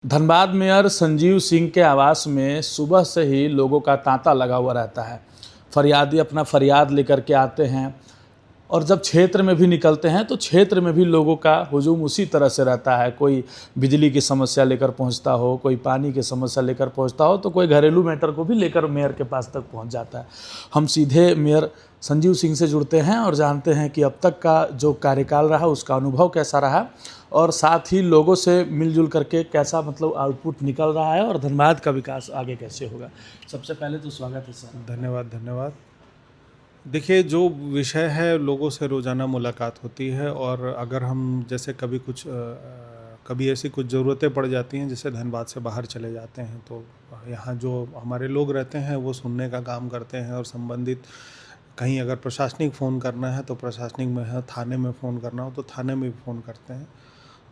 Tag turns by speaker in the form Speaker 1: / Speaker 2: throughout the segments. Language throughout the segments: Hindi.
Speaker 1: धनबाद मेयर संजीव सिंह के आवास में सुबह से ही लोगों का तांता लगा हुआ रहता है। फरियादी अपना फरियाद लेकर के आते हैं और जब क्षेत्र में भी निकलते हैं तो क्षेत्र में भी लोगों का हुजूम उसी तरह से रहता है। कोई बिजली की समस्या लेकर पहुंचता हो, कोई पानी की समस्या लेकर पहुंचता हो, तो कोई घरेलू मैटर को भी लेकर मेयर के पास तक पहुंच जाता है। हम सीधे मेयर संजीव सिंह से जुड़ते हैं और जानते हैं कि अब तक का जो कार्यकाल रहा उसका अनुभव कैसा रहा और साथ ही लोगों से मिलजुल करके कैसा आउटपुट निकल रहा है और धनबाद का विकास आगे कैसे होगा। सबसे पहले तो स्वागत है सर।
Speaker 2: धन्यवाद। देखिए, जो विषय है लोगों से रोज़ाना मुलाकात होती है और अगर हम जैसे कभी ऐसी कुछ ज़रूरतें पड़ जाती हैं जैसे धनबाद से बाहर चले जाते हैं तो यहाँ जो हमारे लोग रहते हैं वो सुनने का काम करते हैं और संबंधित कहीं अगर प्रशासनिक फ़ोन करना है तो प्रशासनिक में है, थाने में फ़ोन करना हो तो थाने में भी फ़ोन करते हैं।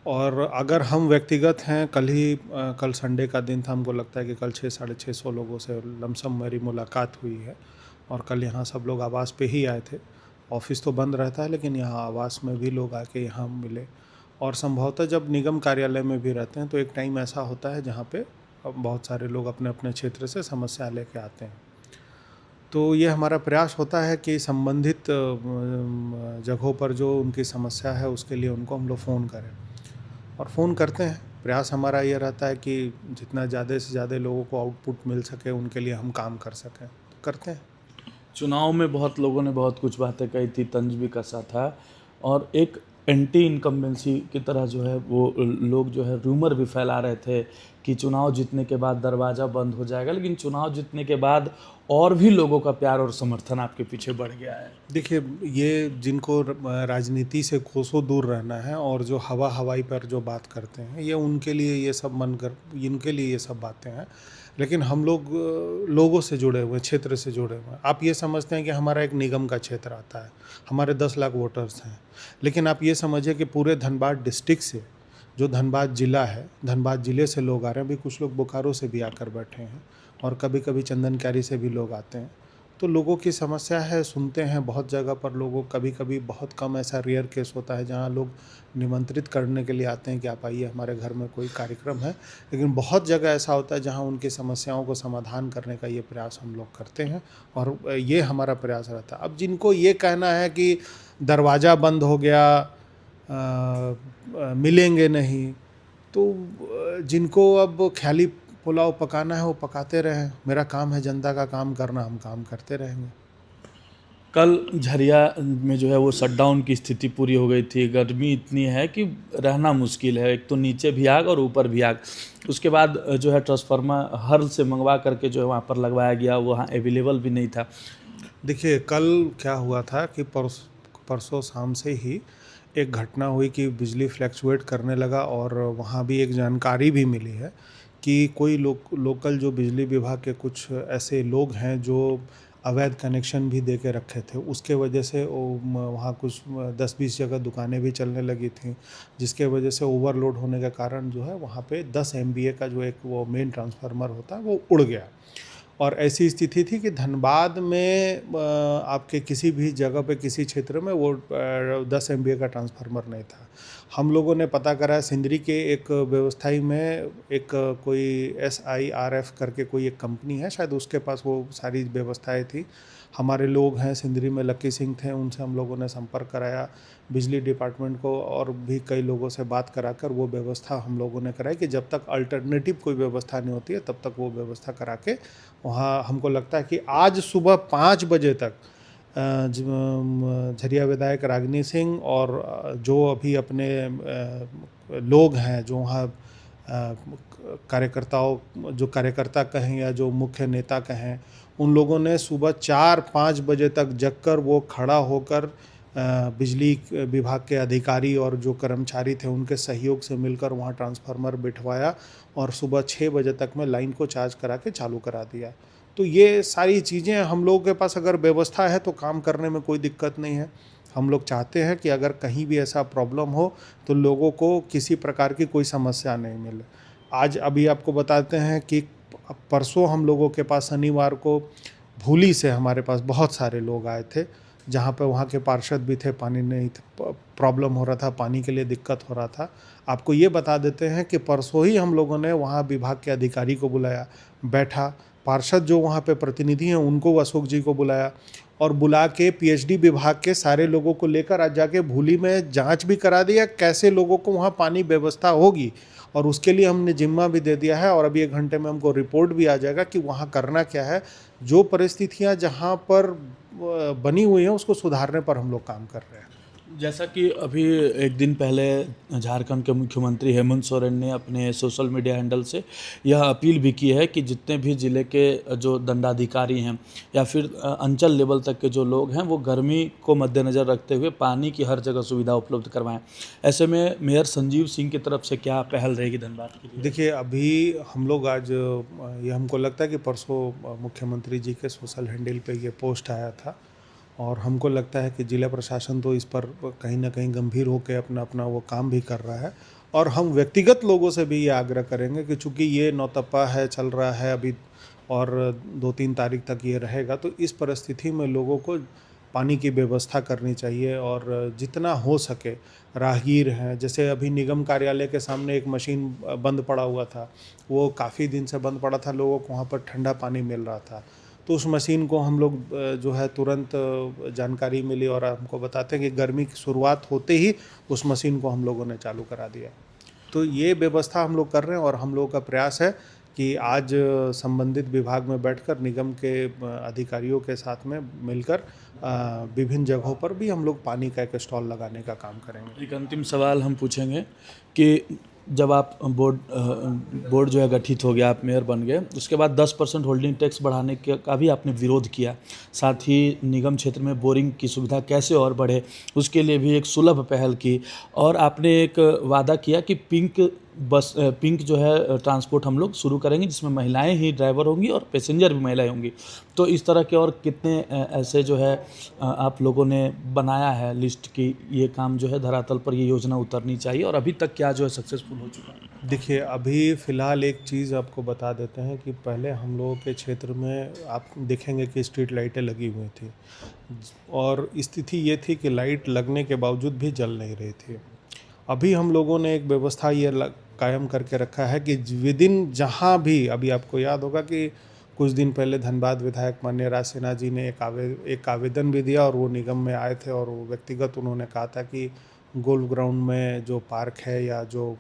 Speaker 2: और अगर हम व्यक्तिगत हैं, कल संडे का दिन था, हमको लगता है कि कल 600-650 लोगों से लमसम मेरी मुलाकात हुई है और कल यहाँ सब लोग आवास पे ही आए थे। ऑफिस तो बंद रहता है लेकिन यहाँ आवास में भी लोग आके यहाँ मिले और संभवतः जब निगम कार्यालय में भी रहते हैं तो एक टाइम ऐसा होता है जहाँ पे बहुत सारे लोग अपने अपने क्षेत्र से समस्या लेके आते हैं। तो ये हमारा प्रयास होता है कि संबंधित जगहों पर जो उनकी समस्या है उसके लिए उनको हम लोग फ़ोन करें और फ़ोन करते हैं। प्रयास हमारा ये रहता है कि जितना ज़्यादा से ज़्यादा लोगों को आउटपुट मिल सके उनके लिए हम काम कर सकें, तो करते हैं।
Speaker 1: चुनाव में बहुत लोगों ने बहुत कुछ बातें कही थी, तंज भी कसा था और एक एंटी इनकम्बेंसी की तरह जो है वो लोग जो है रूमर भी फैला रहे थे कि चुनाव जीतने के बाद दरवाज़ा बंद हो जाएगा, लेकिन चुनाव जीतने के बाद और भी लोगों का प्यार और समर्थन आपके पीछे बढ़ गया है।
Speaker 2: देखिए, ये जिनको राजनीति से कोसों दूर रहना है और जो हवाई पर जो बात करते हैं ये उनके लिए ये सब इनके लिए ये सब बातें हैं। लेकिन हम लोग लोगों से जुड़े हुए, क्षेत्र से जुड़े हुए हैं। आप ये समझते हैं कि हमारा एक निगम का क्षेत्र आता है, हमारे 10 लाख वोटर्स हैं, लेकिन आप ये समझिए कि पूरे धनबाद डिस्ट्रिक्ट से जो धनबाद ज़िला है, धनबाद ज़िले से लोग आ रहे हैं। अभी कुछ लोग बोकारो से भी आकर बैठे हैं और कभी कभी चंदनकारी से भी लोग आते हैं। तो लोगों की समस्या है, सुनते हैं। बहुत जगह पर लोगों कभी कभी बहुत कम ऐसा रेयर केस होता है जहाँ लोग निमंत्रित करने के लिए आते हैं कि आप आइए हमारे घर में कोई कार्यक्रम है, लेकिन बहुत जगह ऐसा होता है जहाँ उनकी समस्याओं को समाधान करने का ये प्रयास हम लोग करते हैं और ये हमारा प्रयास रहता है। अब जिनको ये कहना है कि दरवाज़ा बंद हो गया, मिलेंगे नहीं, तो जिनको अब ख्याली पुलाव पकाना है वो पकाते रहें। मेरा काम है जनता का काम करना, हम काम करते रहेंगे।
Speaker 1: कल झरिया में जो है वो शटडाउन की स्थिति पूरी हो गई थी। गर्मी इतनी है कि रहना मुश्किल है, एक तो नीचे भी आग और ऊपर भी आग। उसके बाद जो है ट्रांसफार्मर हर से मंगवा करके जो है वहाँ पर लगवाया गया, वहाँ अवेलेबल भी नहीं था।
Speaker 2: देखिए, कल क्या हुआ था कि परसों शाम से ही एक घटना हुई कि बिजली फ्लैक्चुएट करने लगा और वहाँ भी एक जानकारी भी मिली है कि कोई लोकल जो बिजली विभाग के कुछ ऐसे लोग हैं जो अवैध कनेक्शन भी दे के रखे थे। उसके वजह से वहाँ कुछ 10-20 जगह दुकानें भी चलने लगी थी, जिसके वजह से ओवरलोड होने के कारण जो है वहाँ पे 10 MVA का जो एक वो मेन ट्रांसफार्मर होता है वो उड़ गया। और ऐसी स्थिति थी कि धनबाद में आपके किसी भी जगह पे किसी क्षेत्र में वो 10 MVA का ट्रांसफार्मर नहीं था। हम लोगों ने पता करा, सिंदरी के एक व्यवस्थाई में एक कोई SIRF करके कोई एक कंपनी है, शायद उसके पास वो सारी व्यवस्थाएं थी। हमारे लोग हैं सिंदरी में, लक्की सिंह थे, उनसे हम लोगों ने संपर्क कराया, बिजली डिपार्टमेंट को और भी कई लोगों से बात कराकर वो व्यवस्था हम लोगों ने कराई कि जब तक अल्टरनेटिव कोई व्यवस्था नहीं होती है तब तक वो व्यवस्था करा के वहाँ हमको लगता है कि आज सुबह 5 बजे तक झरिया विधायक रागिनी सिंह और जो अभी अपने लोग हैं जो वहाँ कार्यकर्ता कहें या जो मुख्य नेता कहें, उन लोगों ने सुबह 4-5 बजे तक जगकर वो खड़ा होकर बिजली विभाग के अधिकारी और जो कर्मचारी थे उनके सहयोग से मिलकर वहाँ ट्रांसफार्मर बिठवाया और सुबह 6 बजे तक में लाइन को चार्ज करा के चालू करा दिया। तो ये सारी चीज़ें हम लोगों के पास अगर व्यवस्था है तो काम करने में कोई दिक्कत नहीं है। हम लोग चाहते हैं कि अगर कहीं भी ऐसा प्रॉब्लम हो तो लोगों को किसी प्रकार की कोई समस्या नहीं मिले। आज अभी आपको बताते हैं कि परसों हम लोगों के पास शनिवार को भूली से हमारे पास बहुत सारे लोग आए थे जहाँ पे वहाँ के पार्षद भी थे, पानी नहीं प्रॉब्लम हो रहा था, पानी के लिए दिक्कत हो रहा था। आपको ये बता देते हैं कि परसों ही हम लोगों ने वहाँ विभाग के अधिकारी को बुलाया, बैठा, पार्षद जो वहाँ पे प्रतिनिधि हैं उनको, अशोक जी को बुलाया और बुला के पीएचडी विभाग के सारे लोगों को लेकर आज जाके भूली में जांच भी करा दिया कैसे लोगों को वहाँ पानी व्यवस्था होगी, और उसके लिए हमने जिम्मा भी दे दिया है और अभी 1 घंटे में हमको रिपोर्ट भी आ जाएगा कि वहाँ करना क्या है। जो परिस्थितियाँ जहाँ पर बनी हुई हैं उसको सुधारने पर हम लोग काम कर रहे हैं।
Speaker 1: जैसा कि अभी एक दिन पहले झारखंड के मुख्यमंत्री हेमंत सोरेन ने अपने सोशल मीडिया हैंडल से यह अपील भी की है कि जितने भी ज़िले के जो दंडाधिकारी हैं या फिर अंचल लेवल तक के जो लोग हैं वो गर्मी को मद्देनज़र रखते हुए पानी की हर जगह सुविधा उपलब्ध करवाएं। ऐसे में मेयर संजीव सिंह की तरफ से क्या पहल रहेगी धनबाद के लिए?
Speaker 2: देखिए, अभी हम लोग आज ये हमको लगता है कि परसों मुख्यमंत्री जी के सोशल हैंडल पे ये पोस्ट आया था और हमको लगता है कि जिला प्रशासन तो इस पर कहीं ना कहीं गंभीर होकर अपना अपना वो काम भी कर रहा है और हम व्यक्तिगत लोगों से भी ये आग्रह करेंगे कि चूँकि ये नौतपा है, चल रहा है अभी और 2-3 तारीख तक ये रहेगा, तो इस परिस्थिति में लोगों को पानी की व्यवस्था करनी चाहिए और जितना हो सके राहगीर हैं, जैसे अभी निगम कार्यालय के सामने एक मशीन बंद पड़ा हुआ था, वो काफ़ी दिन से बंद पड़ा था, लोगों को वहाँ पर ठंडा पानी मिल रहा था, तो उस मशीन को हम लोग जो है तुरंत जानकारी मिली और हमको बताते हैं कि गर्मी की शुरुआत होते ही उस मशीन को हम लोगों ने चालू करा दिया। तो ये व्यवस्था हम लोग कर रहे हैं और हम लोगों का प्रयास है कि आज संबंधित विभाग में बैठकर निगम के अधिकारियों के साथ में मिलकर विभिन्न जगहों पर भी हम लोग पानी का एक स्टॉल लगाने का काम करेंगे।
Speaker 1: एक अंतिम सवाल हम पूछेंगे कि जब आप बोर्ड जो है गठित हो गया, आप मेयर बन गए, उसके बाद 10% होल्डिंग टैक्स बढ़ाने का भी आपने विरोध किया, साथ ही निगम क्षेत्र में बोरिंग की सुविधा कैसे और बढ़े उसके लिए भी एक सुलभ पहल की और आपने एक वादा किया कि पिंक जो है ट्रांसपोर्ट हम लोग शुरू करेंगे जिसमें महिलाएं ही ड्राइवर होंगी और पैसेंजर भी महिलाएं होंगी। तो इस तरह के और कितने ऐसे जो है आप लोगों ने बनाया है लिस्ट की ये काम जो है धरातल पर ये योजना उतरनी चाहिए और अभी तक क्या जो है सक्सेसफुल हो चुका है?
Speaker 2: देखिए, अभी फ़िलहाल एक चीज़ आपको बता देते हैं कि पहले हम लोगों के क्षेत्र में आप देखेंगे कि स्ट्रीट लाइटें लगी हुई थी और स्थिति ये थी कि लाइट लगने के बावजूद भी जल नहीं रही थी। अभी हम लोगों ने एक व्यवस्था ये कायम करके रखा है कि विदिन जहाँ भी, अभी आपको याद होगा कि कुछ दिन पहले धनबाद विधायक माननीय राज सिन्हा जी ने एक आवेदन भी दिया और वो निगम में आए थे और वो व्यक्तिगत उन्होंने कहा था कि गोल्फ ग्राउंड में जो पार्क है या जो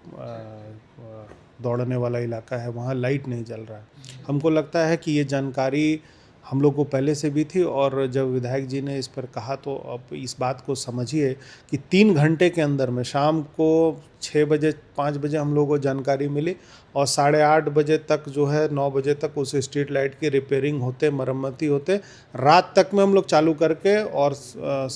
Speaker 2: दौड़ने वाला इलाका है वहाँ लाइट नहीं जल रहा है। हमको लगता है कि ये जानकारी हम लोग को पहले से भी थी और जब विधायक जी ने इस पर कहा तो अब इस बात को समझिए कि 3 घंटे के अंदर में शाम को 6 बजे 5 बजे हम लोगों को जानकारी मिली और 8:30 बजे तक जो है 9 बजे तक उस स्ट्रीट लाइट की रिपेयरिंग होते, मरम्मती होते, रात तक में हम लोग चालू करके और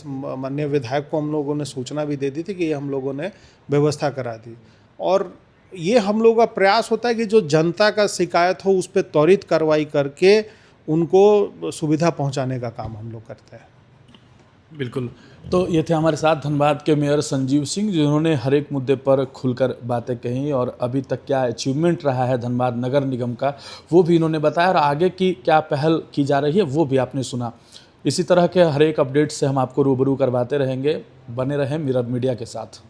Speaker 2: माननीय विधायक को हम लोगों ने सूचना भी दे दी थी कि ये हम लोगों ने व्यवस्था करा दी। और ये हम लोगों का प्रयास होता है कि जो जनता का शिकायत हो उस पर त्वरित कार्रवाई करके उनको सुविधा पहुंचाने का काम हम लोग करते हैं।
Speaker 1: बिल्कुल। तो ये थे हमारे साथ धनबाद के मेयर संजीव सिंह, जिन्होंने हर एक मुद्दे पर खुलकर बातें कहीं और अभी तक क्या अचीवमेंट रहा है धनबाद नगर निगम का वो भी इन्होंने बताया और आगे की क्या पहल की जा रही है वो भी आपने सुना। इसी तरह के हर एक अपडेट से हम आपको रूबरू करवाते रहेंगे। बने रहें मिरर मीडिया के साथ।